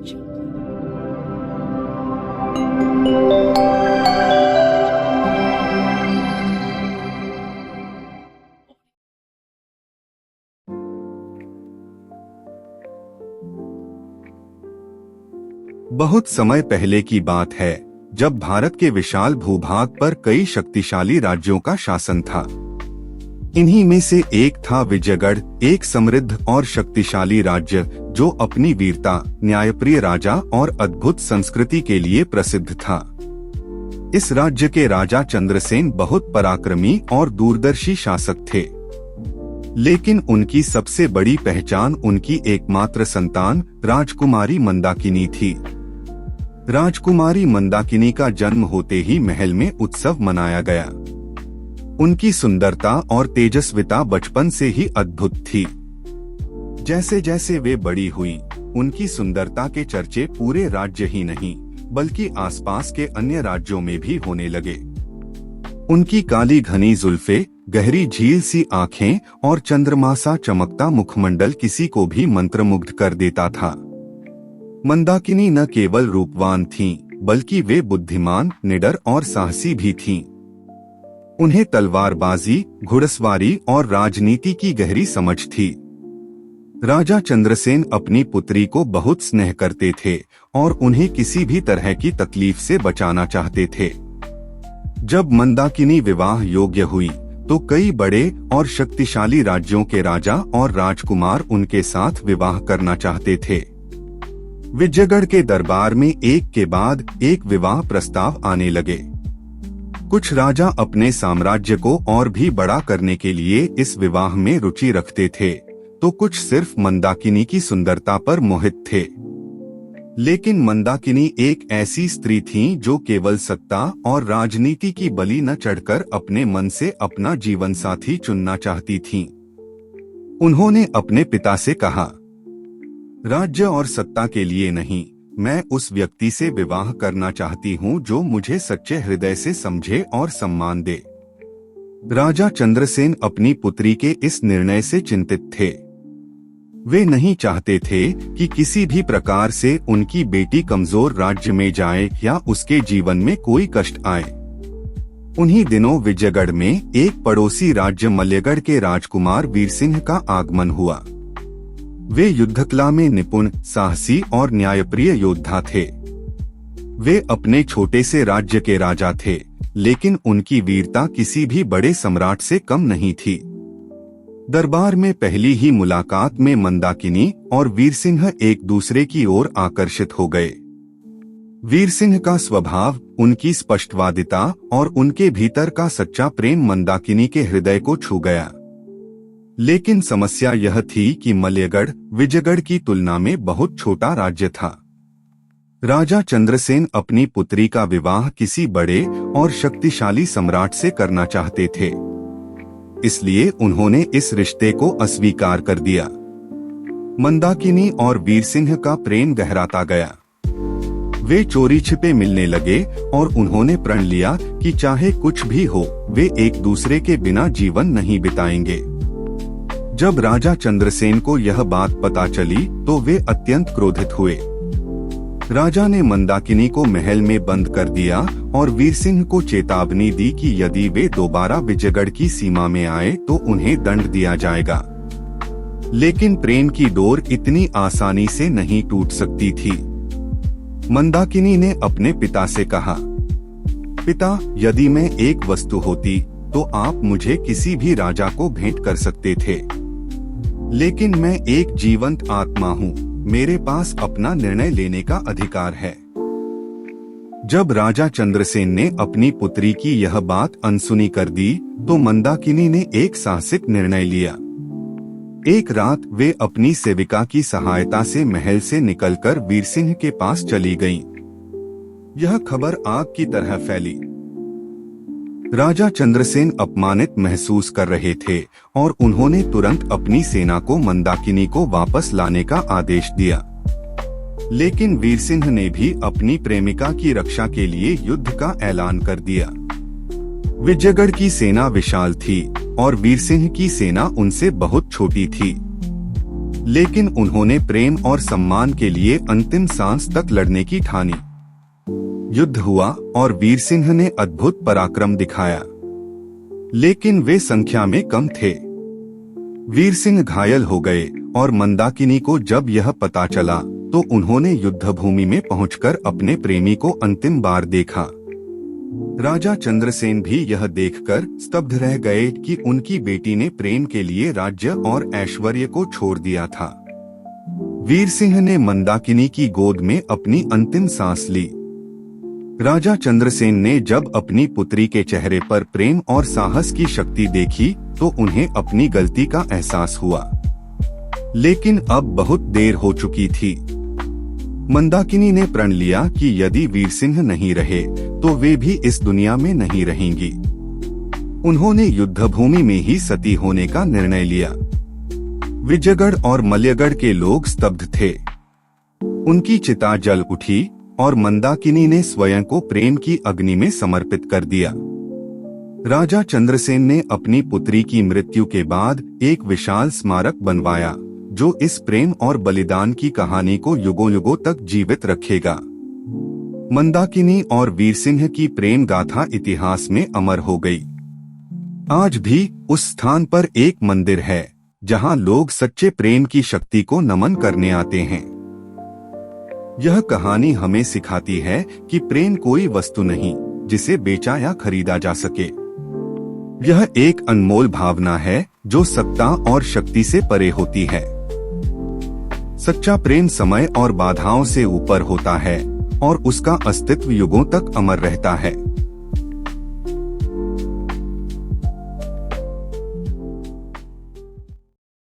राज्य। बहुत समय पहले की बात है, जब भारत के विशाल भूभाग पर कई शक्तिशाली राज्यों का शासन था। इन्हीं में से एक था विजयगढ़, एक समृद्ध और शक्तिशाली राज्य जो अपनी वीरता, न्यायप्रिय राजा और अद्भुत संस्कृति के लिए प्रसिद्ध था। इस राज्य के राजा चंद्रसेन बहुत पराक्रमी और दूरदर्शी शासक थे, लेकिन उनकी सबसे बड़ी पहचान उनकी एकमात्र संतान राजकुमारी मंदाकिनी थी। राजकुमारी मंदाकिनी का जन्म होते ही महल में उत्सव मनाया गया। उनकी सुंदरता और तेजस्विता बचपन से ही अद्भुत थी। जैसे जैसे वे बड़ी हुई, उनकी सुंदरता के चर्चे पूरे राज्य ही नहीं बल्कि आसपास के अन्य राज्यों में भी होने लगे। उनकी काली घनी जुल्फे, गहरी झील सी आंखें और चंद्रमा सा चमकता मुखमंडल किसी को भी मंत्रमुग्ध कर देता था। मंदाकिनी न केवल रूपवान थीं, बल्कि वे बुद्धिमान, निडर और साहसी भी थीं। उन्हें तलवारबाजी, घुड़सवारी और राजनीति की गहरी समझ थी। राजा चंद्रसेन अपनी पुत्री को बहुत स्नेह करते थे और उन्हें किसी भी तरह की तकलीफ से बचाना चाहते थे। जब मंदाकिनी विवाह योग्य हुई, तो कई बड़े और शक्तिशाली राज्यों के राजा और राजकुमार उनके साथ विवाह करना चाहते थे। विजयगढ़ के दरबार में एक के बाद एक विवाह प्रस्ताव आने लगे। कुछ राजा अपने साम्राज्य को और भी बड़ा करने के लिए इस विवाह में रुचि रखते थे, तो कुछ सिर्फ मंदाकिनी की सुंदरता पर मोहित थे। लेकिन मंदाकिनी एक ऐसी स्त्री थीं जो केवल सत्ता और राजनीति की बलि न चढ़कर अपने मन से अपना जीवन साथी चुनना चाहती थीं। उन्होंने अपने पिता से कहा, राज्य और सत्ता के लिए नहीं, मैं उस व्यक्ति से विवाह करना चाहती हूँ जो मुझे सच्चे हृदय से समझे और सम्मान दे। राजा चंद्रसेन अपनी पुत्री के इस निर्णय से चिंतित थे। वे नहीं चाहते थे कि किसी भी प्रकार से उनकी बेटी कमजोर राज्य में जाए या उसके जीवन में कोई कष्ट आए। उन्हीं दिनों विजयगढ़ में एक पड़ोसी राज्य मल्यगढ़ के राजकुमार वीरसिंह का आगमन हुआ। वे युद्धकला में निपुण, साहसी और न्यायप्रिय योद्धा थे। वे अपने छोटे से राज्य के राजा थे, लेकिन उनकी वीरता किसी भी बड़े सम्राट से कम नहीं थी। दरबार में पहली ही मुलाकात में मंदाकिनी और वीरसिंह एक दूसरे की ओर आकर्षित हो गए। वीरसिंह का स्वभाव, उनकी स्पष्टवादिता और उनके भीतर का सच्चा प्रेम मंदाकिनी के हृदय को छू गया। लेकिन समस्या यह थी कि मल्यगढ़ विजयगढ़ की तुलना में बहुत छोटा राज्य था। राजा चंद्रसेन अपनी पुत्री का विवाह किसी बड़े और शक्तिशाली सम्राट से करना चाहते थे, इसलिए उन्होंने इस रिश्ते को अस्वीकार कर दिया। मंदाकिनी और वीरसिंह का प्रेम गहराता गया। वे चोरी छिपे मिलने लगे और उन्होंने प्रण लिया कि चाहे कुछ भी हो, वे एक दूसरे के बिना जीवन नहीं बिताएंगे। जब राजा चंद्रसेन को यह बात पता चली, तो वे अत्यंत क्रोधित हुए। राजा ने मंदाकिनी को महल में बंद कर दिया और वीरसिंह को चेतावनी दी कि यदि वे दोबारा विजयगढ़ की सीमा में आए तो उन्हें दंड दिया जाएगा। लेकिन प्रेम की डोर इतनी आसानी से नहीं टूट सकती थी। मंदाकिनी ने अपने पिता से कहा, पिता, यदि मैं एक वस्तु होती तो आप मुझे किसी भी राजा को भेंट कर सकते थे, लेकिन मैं एक जीवंत आत्मा हूँ, मेरे पास अपना निर्णय लेने का अधिकार है। जब राजा चंद्रसेन ने अपनी पुत्री की यह बात अनसुनी कर दी, तो मंदाकिनी ने एक साहसिक निर्णय लिया। एक रात वे अपनी सेविका की सहायता से महल से निकलकर वीरसिंह के पास चली गईं। यह खबर आग की तरह फैली। राजा चंद्रसेन अपमानित महसूस कर रहे थे और उन्होंने तुरंत अपनी सेना को मंदाकिनी को वापस लाने का आदेश दिया। लेकिन वीरसिंह ने भी अपनी प्रेमिका की रक्षा के लिए युद्ध का ऐलान कर दिया। विजयगढ़ की सेना विशाल थी और वीरसिंह की सेना उनसे बहुत छोटी थी। लेकिन उन्होंने प्रेम और सम्मान के लिए अंतिम सांस तक लड़ने की ठानी। युद्ध हुआ और वीर सिंह ने अद्भुत पराक्रम दिखाया, लेकिन वे संख्या में कम थे। वीर सिंह घायल हो गए और मंदाकिनी को जब यह पता चला तो उन्होंने युद्ध भूमि में पहुंचकर अपने प्रेमी को अंतिम बार देखा। राजा चंद्रसेन भी यह देखकर स्तब्ध रह गए कि उनकी बेटी ने प्रेम के लिए राज्य और ऐश्वर्य को छोड़ दिया था। वीर सिंह ने मंदाकिनी की गोद में अपनी अंतिम सांस ली। राजा चंद्रसेन ने जब अपनी पुत्री के चेहरे पर प्रेम और साहस की शक्ति देखी तो उन्हें अपनी गलती का एहसास हुआ, लेकिन अब बहुत देर हो चुकी थी। मंदाकिनी ने प्रण लिया कि यदि वीर सिंह नहीं रहे तो वे भी इस दुनिया में नहीं रहेंगी। उन्होंने युद्ध भूमि में ही सती होने का निर्णय लिया। विजयगढ़ और मल्यगढ़ के लोग स्तब्ध थे। उनकी चिता जल उठी और मंदाकिनी ने स्वयं को प्रेम की अग्नि में समर्पित कर दिया। राजा चंद्रसेन ने अपनी पुत्री की मृत्यु के बाद एक विशाल स्मारक बनवाया जो इस प्रेम और बलिदान की कहानी को युगों युगों तक जीवित रखेगा। मंदाकिनी और वीर सिंह की प्रेम गाथा इतिहास में अमर हो गई। आज भी उस स्थान पर एक मंदिर है जहां लोग सच्चे प्रेम की शक्ति को नमन करने आते हैं। यह कहानी हमें सिखाती है कि प्रेम कोई वस्तु नहीं जिसे बेचा या खरीदा जा सके। यह एक अनमोल भावना है जो सत्ता और शक्ति से परे होती है। सच्चा प्रेम समय और बाधाओं से ऊपर होता है और उसका अस्तित्व युगों तक अमर रहता है।